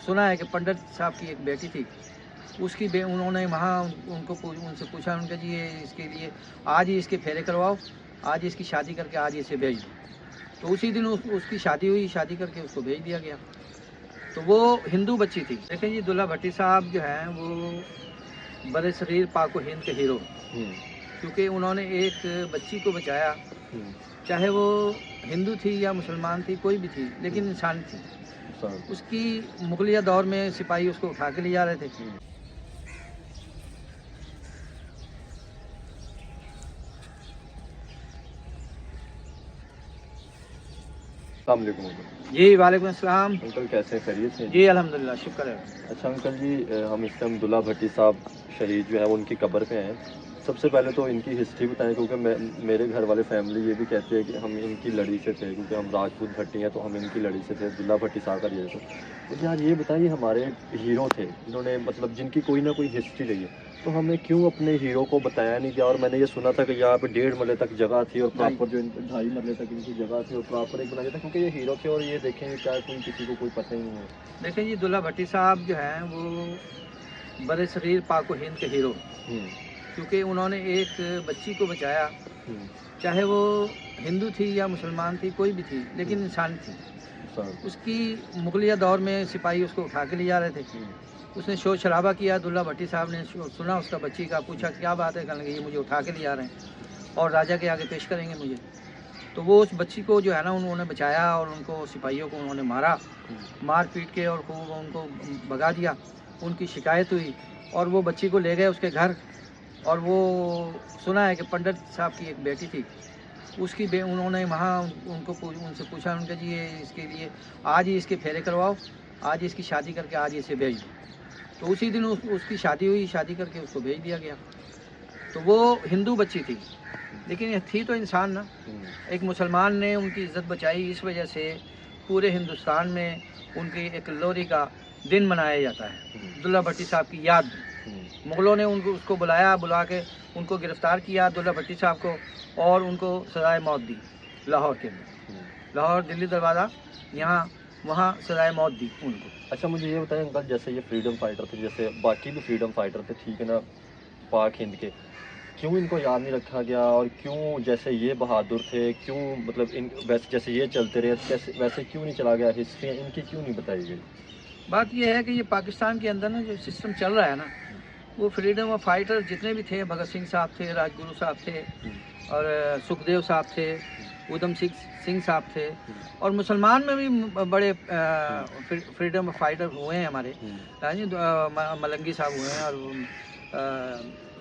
सुना है कि पंडित साहब की एक बेटी थी, उसकी उन्होंने वहाँ उनसे पूछा, उनका जी ये इसके लिए आज ही इसके फेरे करवाओ, आज ही इसकी शादी करके आज ही इसे भेज दो। तो उसी दिन उसकी शादी हुई, शादी करके उसको भेज दिया गया। तो वो हिंदू बच्ची थी। देखें जी, दुल्ला भट्टी साहब जो हैं वो बड़े शरीर पाक व हिंद के हीरो, क्योंकि उन्होंने एक बच्ची को बचाया, चाहे वो हिंदू थी या मुसलमान थी, कोई भी थी, लेकिन इंसान थी। उसकी मुगलिया दौर में सिपाही उसको उठा के ले जा रहे थे। जी वालेकुम अस्सलाम। अंकल कैसे खैरियत से? जी अल्हम्दुलिल्लाह, शुक्र है। अच्छा अंकल जी, हम इस टाइम दुल्ला भट्टी साहब शहीद जो है उनकी कब्र पे हैं। सबसे पहले तो इनकी हिस्ट्री बताएं, क्योंकि मेरे घर वाले फैमिली ये भी कहते हैं कि हम इनकी लड़ी से थे, क्योंकि हम राजपूत भट्टी हैं तो हम इनकी लड़ी से थे, दुल्ला भट्टी साहब का ये थे। तो यार ये बताइए, हमारे हीरो थे इन्होंने, मतलब जिनकी कोई ना कोई हिस्ट्री रही है, तो हमें क्यों अपने हीरो को बताया नहीं गया? और मैंने ये सुना था कि यहाँ पे 1.5 मरले तक जगह थी और प्रॉपर जो 2.5 मरले तक इनकी जगह थी और प्रॉपर एक बनाया था, क्योंकि ये हीरो थे और ये देखेंगे क्या कोई किसी को कोई पता ही नहीं है। देखें जी, दुल्ला भट्टी साहब जो हैं वो बड़े शरीर पाक व हिंद के हीरो, क्योंकि उन्होंने एक बच्ची को बचाया, चाहे वो हिंदू थी या मुसलमान थी, कोई भी थी, लेकिन इंसान थी। उसकी मुगलिया दौर में सिपाही उसको उठा के ले जा रहे थे। उसने शोर शराबा किया, दुल्ला भट्टी साहब ने सुना उसका बच्ची का, पूछा क्या बात है, कहने लगे ये मुझे उठा के ले जा रहे हैं और राजा के आगे पेश करेंगे मुझे। तो वो उस बच्ची को जो है ना उन्होंने बचाया और उनको सिपाहियों को उन्होंने मारा, मार पीट के और खूब उनको भगा दिया। उनकी शिकायत हुई और वो बच्ची को ले गए उसके घर, और वो सुना है कि पंडित साहब की एक बेटी थी, उसकी उन्होंने वहाँ उनसे पूछा, उनका जी ये इसके लिए आज ही इसके फेरे करवाओ, आज ही इसकी शादी करके आज ही इसे भेज दो। तो उसी दिन उसकी शादी हुई, शादी करके उसको भेज दिया गया। तो वो हिंदू बच्ची थी, लेकिन ये थी तो इंसान ना। एक मुसलमान ने उनकी इज्जत बचाई, इस वजह से पूरे हिंदुस्तान में उनकी एक लोहरी का दिन मनाया जाता है, दुल्ला भट्टी साहब की याद में। मुग़लों ने उसको बुला के उनको गिरफ़्तार किया, दुल्ला भट्टी साहब को, और उनको सज़ाए मौत दी लाहौर के अंदर। लाहौर दिल्ली दरवाज़ा यहाँ वहाँ सज़ाए मौत दी उनको। अच्छा मुझे ये बताएं अंकल, जैसे ये फ्रीडम फाइटर थे, जैसे बाकी भी फ्रीडम फाइटर थे, ठीक है ना, पाक हिंद के, क्यों इनको याद नहीं रखा गया? और क्यों जैसे ये बहादुर थे, क्यों मतलब इन वैसे जैसे ये चलते रहे कैसे वैसे क्यों नहीं चला गया? हिस्ट्री इनकी क्यों नहीं बताई गई? बात यह है कि ये पाकिस्तान के अंदर ना जो सिस्टम चल रहा है ना, वो फ्रीडम ऑफ फाइटर जितने भी थे, भगत सिंह साहब थे, राजगुरु साहब थे, और सुखदेव साहब थे, उधम सिंह साहब थे, और मुसलमान में भी बड़े फ्रीडम ऑफ फाइटर हुए हैं हमारे। मलंगी साहब हुए हैं और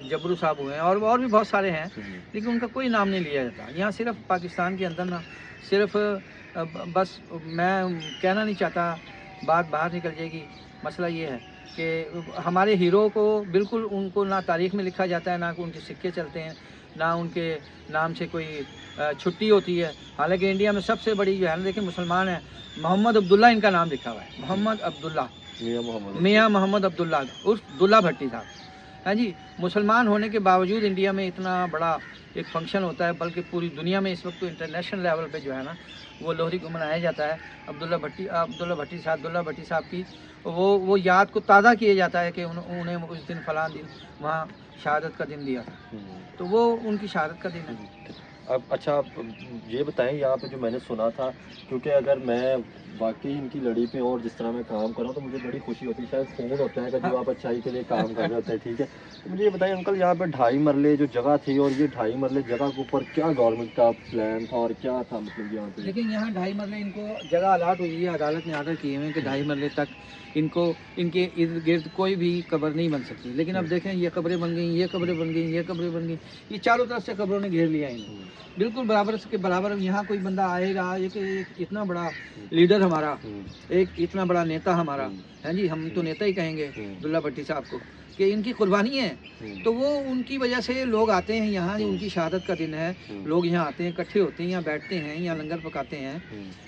जबरू साहब हुए हैं, और भी बहुत सारे हैं, लेकिन उनका कोई नाम नहीं लिया जाता। यहाँ सिर्फ पाकिस्तान के अंदर ना सिर्फ बस मैं कहना नहीं चाहता, बात बाहर निकल जाएगी। मसला ये है कि हमारे हीरो को बिल्कुल उनको ना तारीख़ में लिखा जाता है, ना उनके सिक्के चलते हैं, ना उनके नाम से कोई छुट्टी होती है। हालांकि इंडिया में सबसे बड़ी जो है ना, देखिए मुसलमान है, मोहम्मद अब्दुल्ला इनका नाम लिखा हुआ है, मोहम्मद अब्दुल्ला, मियाँ मोहम्मद अब्दुल्ला उर्फ दुल्ला भट्टी साहब। हाँ जी, मुसलमान होने के बावजूद इंडिया में इतना बड़ा एक फंक्शन होता है, बल्कि पूरी दुनिया में इस वक्त तो इंटरनेशनल लेवल पे जो है ना वो लोहरी को मनाया जाता है। दुल्ला भट्टी साहब की वो याद को ताज़ा किया जाता है कि उन्हें उस दिन फ़लाँ दिन वहाँ शहादत का दिन दिया था, तो वो उनकी शहादत का दिन है। अब अच्छा आप ये बताएं, यहाँ पे जो मैंने सुना था, क्योंकि अगर मैं वाकई इनकी लड़ी पे और जिस तरह मैं काम कर रहा हूँ तो मुझे बड़ी खुशी होती है, शायद फ़ोन होता है कि जो आप अच्छाई के लिए काम कर रहे होते हैं, ठीक है। तो मुझे ये बताएं अंकल, यहाँ पे 2.5 मरले जो जगह थी, और ये 2.5 मरले जगह के ऊपर क्या गवर्नमेंट का प्लान था और क्या था, मतलब यहाँ पे? लेकिन यहाँ 2.5 मरले इनको जगह अलाट हुई है, अदालत ने आर्डर किए हुए हैं कि 2.5 मरले तक इनके इर्द गिर्द कोई भी कब्र नहीं बन सकती। लेकिन अब देखें, ये कब्रें बन गई, ये कब्रें बन गई, ये कब्रें बन गई, ये चारों तरफ से कब्रों ने घेर लिया इनको बिल्कुल बराबर के बराबर। यहाँ कोई बंदा आएगा, एक इतना बड़ा लीडर हमारा, एक इतना बड़ा नेता हमारा है जी, हम तो नेता ही कहेंगे दुल्ला भट्टी साहब को, कि इनकी कुर्बानी है, तो वो उनकी वजह से लोग आते हैं यहाँ। उनकी शहादत का दिन है, लोग यहाँ आते हैं, इकट्ठे होते हैं, यहाँ बैठते हैं, यहाँ लंगर पकाते हैं,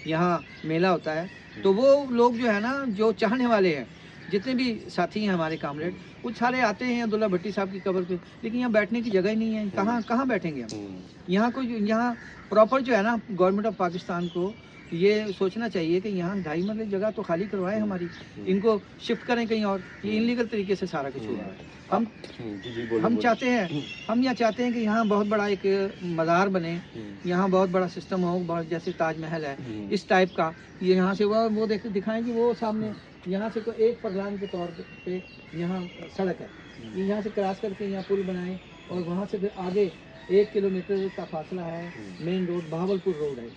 यहाँ मेला होता है। तो वो लोग जो है ना, जो चाहने वाले हैं, जितने भी साथी हैं हमारे कामरेड, वो सारे आते हैं दुल्ला भट्टी साहब की कब्र पे, लेकिन यहाँ बैठने की जगह ही नहीं है। कहाँ बैठेंगे हम? यहाँ प्रॉपर जो है ना, गवर्नमेंट ऑफ पाकिस्तान को ये सोचना चाहिए कि यहाँ 2.5 मरले जगह तो खाली करवाएं हमारी, इनको शिफ्ट करें कहीं और। ये इनलीगल तरीके से सारा कुछ हो रहा है। हम चाहते हैं, हम यहाँ चाहते हैं कि यहाँ बहुत बड़ा एक मज़ार बने, यहाँ बहुत बड़ा सिस्टम हो, बहुत जैसे ताजमहल है इस टाइप का। ये यहाँ से वो दिखाएं कि वो सामने यहाँ से कोई एक फरलांग के तौर पे यहाँ सड़क है, यहाँ से क्रॉस करके यहाँ पुल बनाएं, और वहाँ से फिर आगे 1 किलोमीटर का फासला है, मेन रोड बहावलपुर रोड है,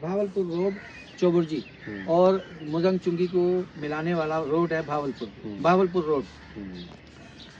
बहावलपुर रोड चौबुर्जी और मुजंग चुंगी को मिलाने वाला रोड है बहावलपुर रोड।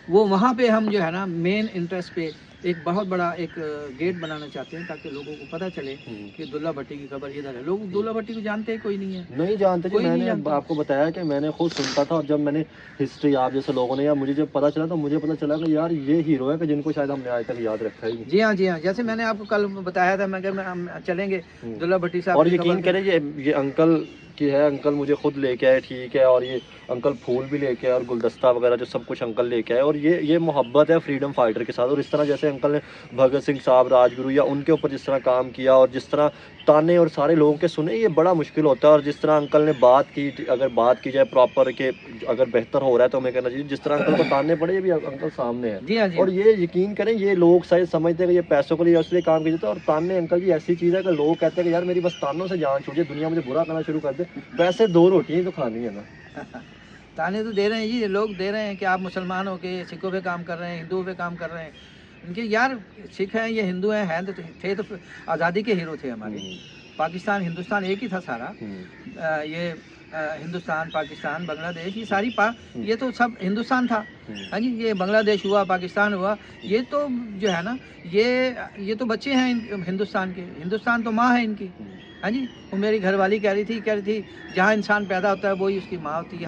वो वहाँ पे हम जो है ना मेन इंटरेस्ट पे एक बहुत बड़ा एक गेट बनाना चाहते हैं, ताकि लोगों को पता चले कि दुल्ला भट्टी की खबर इधर है। लोग दुल्ला भट्टी को जानते हैं कोई नहीं है, नहीं जानते। जो मैंने आपको बताया कि मैंने खुद सुनता था, और जब मैंने हिस्ट्री आप जैसे लोगों ने या मुझे जब पता चला, तो मुझे पता चला कि यार ये हीरो है कि जिनको शायद हमने आज तक याद रखा ही। जी हाँ, जैसे मैंने आपको कल बताया था, मैं हम चलेंगे दुल्ला भट्टी साहब। और यकीन करें ये अंकल की है, अंकल मुझे खुद लेके आए, ठीक है, और ये अंकल फूल भी लेके आए और गुलदस्ता वगैरह जो सब कुछ अंकल लेके आए, और ये मोहब्बत है फ्रीडम फाइटर के साथ। और इस तरह जैसे अंकल ने भगत सिंह साहब, राजगुरु या उनके ऊपर जिस तरह काम किया, और जिस तरह ताने और सारे लोगों के सुने, ये बड़ा मुश्किल होता है। और जिस तरह अंकल ने बात की, अगर बात की जाए प्रॉपर के अगर बेहतर हो रहा है तो हमें कहना चाहिए, जिस तरह अंकल को तानने पड़े, ये भी अंकल सामने है। जी हाँ, और ये यकीन करें, ये लोग शायद समझते हैं कि ये पैसों के लिए इसलिए काम किया जाता है, और तानने अंकल जी ऐसी चीज़ है कि लोग कहते हैं कि यार मेरी बस तानों से जान छूट जाए, दुनिया मुझे बुरा करना शुरू कर दे, वैसे 2 रोटियाँ तो खानी है ना। ताने तो दे रहे हैं जी, लोग दे रहे हैं कि आप मुसलमान हो के सिखों पे काम कर रहे हैं, हिंदुओं पे काम कर रहे हैं। इनके यार सिख हैं, ये हिंदू हैं तो थे तो आज़ादी के हीरो थे हमारे। पाकिस्तान हिंदुस्तान एक ही था सारा। ये हिंदुस्तान, पाकिस्तान, बांग्लादेश, ये सारी ये तो सब हिंदुस्तान था। हाँ जी, ये बांग्लादेश हुआ, पाकिस्तान हुआ, ये तो जो है ना ये तो बच्चे हैं हिंदुस्तान के। हिंदुस्तान तो माँ है इनकी। हाँ जी, वो मेरी घरवाली कह रही थी जहाँ इंसान पैदा होता है वही उसकी माँ होती है।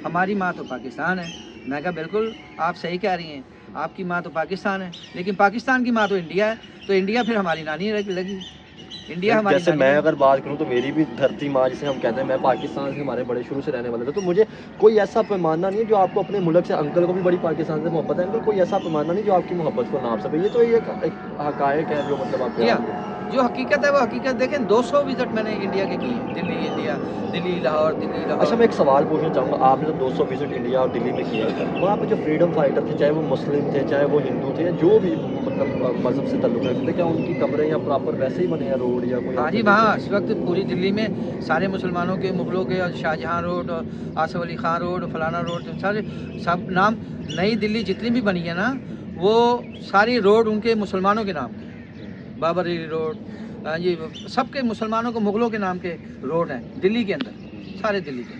हमारी माँ तो पाकिस्तान है। मैं कहा बिल्कुल आप सही कह रही हैं, आपकी माँ तो पाकिस्तान है, लेकिन पाकिस्तान की माँ तो इंडिया है, तो इंडिया फिर हमारी नानी लगी। इंडिया हमारी जैसे मैं अगर बात करूं तो मेरी भी धरती माँ जिसे हम कहते हैं, मैं पाकिस्तान से हमारे बड़े शुरू से रहने वाले थे, तो मुझे कोई ऐसा पैमाना नहीं है जो आपको अपने मुल्क से, अंकल को भी बड़ी पाकिस्तान से मोहब्बत है, अंकल कोई ऐसा पैमाना नहीं जो आपकी मोहब्बत को नाप सके। ये तो एक हकायक है जो मतलब आप जो हकीकत है वो हकीकत। देखें 200 विजिट मैंने इंडिया के किए, दिल्ली लाहौर। अच्छा, मैं एक सवाल पूछना चाहूँगा, आपने तो 200 विजिट इंडिया और दिल्ली में किया, वहाँ पे जो फ्रीडम फाइटर थे, चाहे वो मुस्लिम थे, चाहे वो हिंदू थे, जो भी मतलब मजहब से ताल्लुक़ रखते थे, क्या उनकी कब्रें या प्रॉपर वैसे ही बने हैं रोड या कोई? हाँ जी, वहाँ इस वक्त पूरी दिल्ली में सारे मुसलमानों के, मुगलों के, और शाहजहाँ रोड और आसफ अली ख़ान रोड, फलाना रोड, सारे सब नाम, नई दिल्ली जितनी भी बनी है ना, वो सारी रोड उनके मुसलमानों के नाम के, बाबरी रोड, जी सबके मुसलमानों को, मुगलों के नाम के रोड हैं दिल्ली के अंदर, सारे दिल्ली के।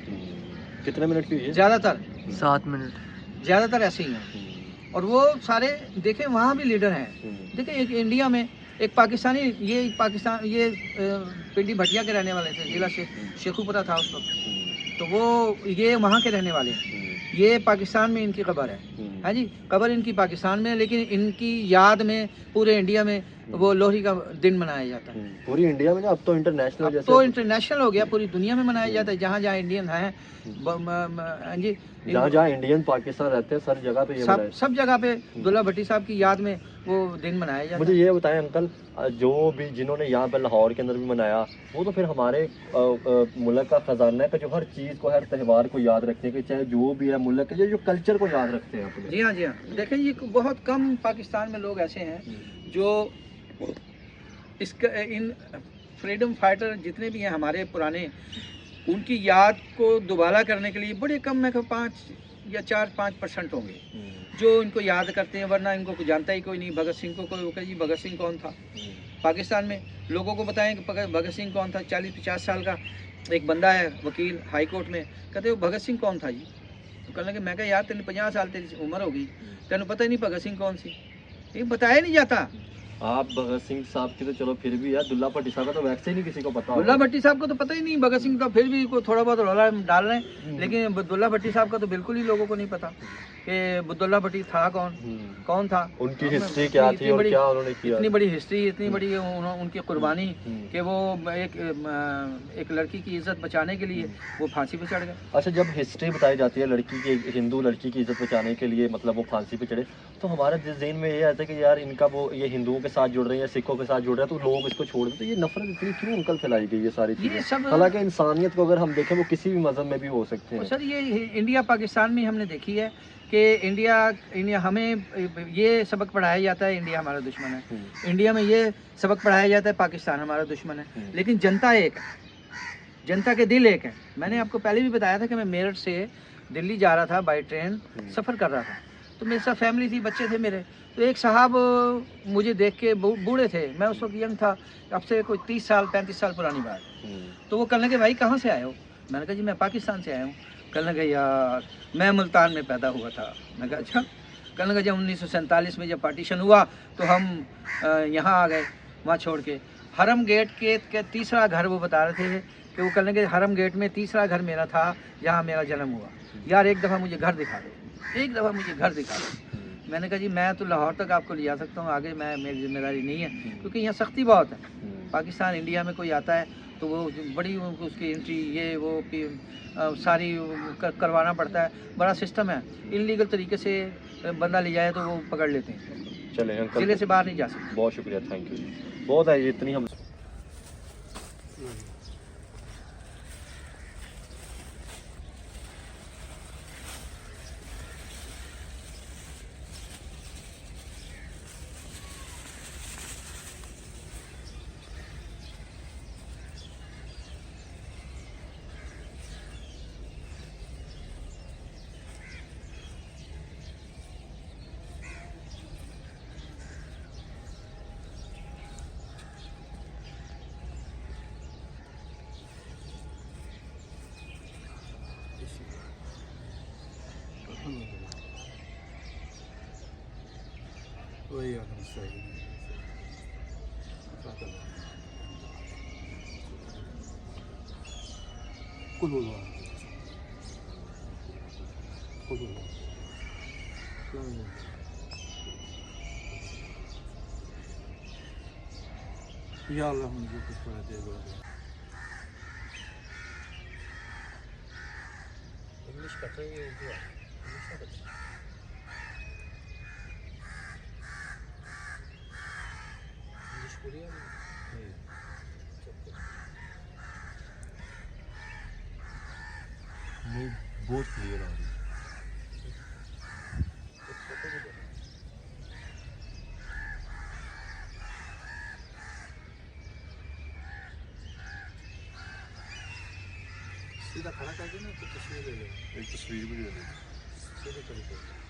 कितने मिनट की है? ज़्यादातर 7 मिनट, ज़्यादातर ऐसे ही हैं। और वो सारे देखें वहाँ भी लीडर हैं। देखें एक इंडिया में एक पाकिस्तानी, ये पिंडी भटिया के रहने वाले थे, जिला शेखुपुरा था उस वक्त, तो वो ये वहाँ के रहने वाले हैं। ये पाकिस्तान में इनकी कब्र है। हाँ जी, कब्र इनकी पाकिस्तान में, लेकिन इनकी याद में पूरे इंडिया में वो लोहरी का दिन मनाया जाता है। पूरी इंडिया में, अब तो इंटरनेशनल, अब तो इंटरनेशनल हो गया, पूरी दुनिया में मनाया जाता है। जहाँ जहाँ इंडियन हैं जी, जहाँ इंडियन पाकिस्तान रहते हैं, सब जगह पे सब जगह पे दुल्ला भट्टी साहब की याद में वो दिन मनाया जाता है। मुझे ये बताएं अंकल, जो भी जिन्होंने यहाँ पे लाहौर के अंदर भी मनाया, वो तो फिर हमारे मुल्क का खजाना है कि जो हर चीज़ को, हर त्यौहार को याद रखने के, चाहे जो भी है मुल्क के, जो कल्चर को याद रखते हैं अपने। जी हाँ, देखें ये बहुत कम पाकिस्तान में लोग ऐसे हैं जो इन फ्रीडम फाइटर जितने भी हैं हमारे पुराने, उनकी याद को दोबारा करने के लिए बड़े कम, मैं 5 या 4-5% होंगे जो इनको याद करते हैं, वरना इनको कोई जानता ही कोई नहीं। भगत सिंह को कोई कहे जी भगत सिंह कौन था? पाकिस्तान में लोगों को बताएं कि भगत सिंह कौन था। 40-50 साल का एक बंदा है वकील हाई कोर्ट में, कहते वो भगत सिंह कौन था जी? तो कहने लगे, मैं कहा यार तेने 50 साल तेरी उम्र होगी, तेन पता ही नहीं भगत सिंह कौन सी? ये बताया नहीं जाता। आप भगत सिंह साहब की तो चलो फिर भी है, दुल्ला भट्टी साहब का तो वैसे ही नहीं किसी को पता। दुल्ला भट्टी साहब को तो पता ही नहीं, भगत सिंह का फिर भी थोड़ा बहुत रौला डाल रहे हैं, लेकिन दुल्ला भट्टी साहब का तो बिल्कुल ही लोगों को नहीं पता। कि अब्दुल्ला भट्टी था कौन, कौन था, उनकी हिस्ट्री क्या थी और क्या उन्होंने किया, इतनी बड़ी हिस्ट्री, इतनी बड़ी उनकी कुर्बानी कि वो एक लड़की की इज्जत बचाने के लिए वो फांसी पे चढ़ गए। अच्छा, जब हिस्ट्री बताई जाती है लड़की की, हिंदू लड़की की इज्जत बचाने के लिए मतलब वो फांसी पे चढ़े, तो हमारे ज़हन में ये आता है कि यार इनका वो ये हिंदुओं के साथ जुड़ रहे हैं या सिखों के साथ जुड़ रहे हैं तो लोग इसको छोड़ दें, तो ये नफरत इतनी क्यों अंकल फैलाई गई ये सारी ये चीज़ें? सब हालांकि इंसानियत को अगर हम देखें वो किसी भी मज़हब में भी हो सकते हैं। सर, ये इंडिया पाकिस्तान में हमने देखी है कि इंडिया हमें ये सबक पढ़ाया जाता है इंडिया हमारा दुश्मन है, इंडिया में ये सबक पढ़ाया जाता है पाकिस्तान हमारा दुश्मन है, लेकिन जनता एक है, जनता के दिल एक है। मैंने आपको पहले भी बताया था कि मैं मेरठ से दिल्ली जा रहा था, बाई ट्रेन सफ़र कर रहा था, तो मेरे साथ फैमिली थी, बच्चे थे मेरे, तो एक साहब मुझे देख के बूढ़े थे, मैं उस वक्त यंग था, अब से कोई 30 साल 35 साल पुरानी बात, तो वो कहने लगे भाई कहाँ से आए हो? मैंने कहा जी मैं पाकिस्तान से आया हूँ। कहने लगे यार मैं मुल्तान में पैदा हुआ था। मैं कहा अच्छा। कहने लगे जब 1947 में जब पार्टीशन हुआ तो हम यहाँ आ गए, वहाँ छोड़ के हरम गेट के तीसरा घर वो बता रहे थे कि वो कहने लगे हरम गेट में तीसरा घर मेरा था जहाँ मेरा जन्म हुआ। यार एक दफ़ा मुझे घर दिखा दो, एक दफ़ा मुझे घर दिखा दो। मैंने कहा जी मैं तो लाहौर तक आपको ले जा सकता हूँ, आगे मेरी जिम्मेदारी नहीं है, क्योंकि यहाँ सख्ती बहुत है। पाकिस्तान इंडिया में कोई आता है तो वो बड़ी उसकी एंट्री ये वो सारी करवाना पड़ता है, बड़ा सिस्टम है। इलीगल तरीके से बंदा ले जाए तो वो पकड़ लेते हैं, चले अंकल, जिले से बाहर नहीं जा सकते। बहुत शुक्रिया, थैंक यू, बहुत है ये इतनी हम वही सही या अल्लाह मुझे कुछ पढ़ा दे दो। इंग्लिश कर रही है, उर्दू इंग्लिश पूरी है नहीं, बहुत क्लियर आ रही है। सीधा खड़ा कर देना तो तस्वीर ले लो, एक तस्वीर भी ले लो। सीधे तरीके से।